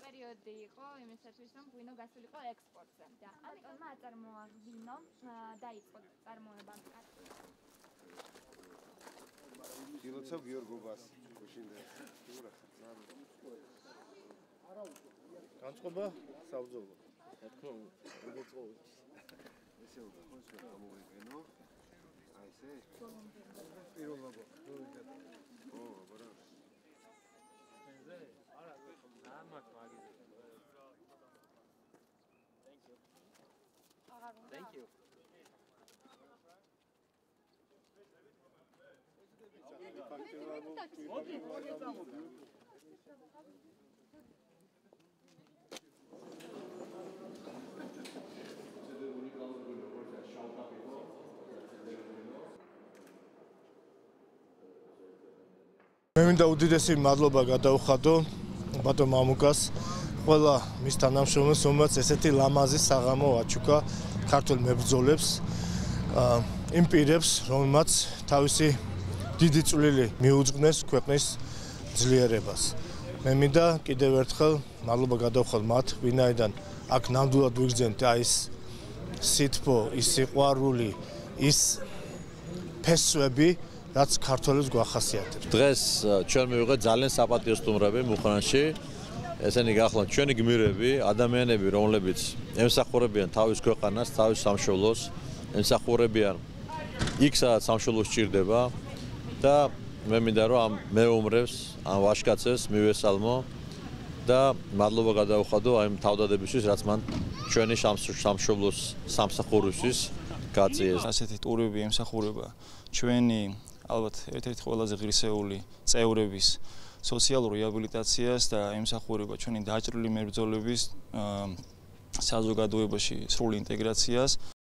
პერიოდი იყო იმისათვის, რომ ღვინო გასულიყო ექსპორტზე და ამიტომ აწარმოა ღვინო დაიწყო წარმოება ქართულად. Dilocov Georgobas გუშინდა. განწყობა საბრძოლო. რა თქმა უნდა, როგორც ყოველთვის. ესე უნდა ხო ეს გამოვიგენო. აი ესე. პირველ ლოგო. ო, აბარა. ზე, არა, ამათ მაგიზე. Thank you. მე მინდა უდიდესი მადლობა გადავხადო ბატონ მამუკას, ყველა მის თანამშრომლებს, რომელსაც ესეთი ლამაზი საღამო აჩუქა ქართულ მებრძოლებს, იმ პირებს, რომელმაც თავისი დიდი წვლილი მიუძღვნეს ქვეყნის ძლიერებას. მე მინდა კიდევ ერთხელ მადლობა გადავხადო მათ, ვინაიდან აქ ნამდვილად ვიგრძენთ აი ეს სითბო, ის სიყვარული, ის ფესვები, რაც ქართველებს გვახასიათებს. დღეს ჩვენ მივიღეთ ძალიან საპატიო სტუმრები მუხრანში. ესენი გახლავთ ჩვენი გმირები, ადამიანები, რომლებიც ემსახურებიან თავის ქვეყანას, თავის სამშობლოს, ემსახურებიან იქ, სადაც სამშობლო სჭირდება და მე მინდა რომ ამ მეომრებს, ამ ვაჟკაცებს მივესალმო და მადლობა გადავხადო აი ამ თავდადებისთვის, რაც მან ჩვენი სამშობლოს სამსახურისთვის გაწიეს. ასეთი ტურები ემსახურება ჩვენი ალბათ ერთ-ერთი ყველაზე ღირსეული წევრების სოციალურ რეაბილიტაციას და ემსახურება ჩვენი დაჭრილი მებრძოლების საზოგადოებაში სრულ ინტეგრაციას.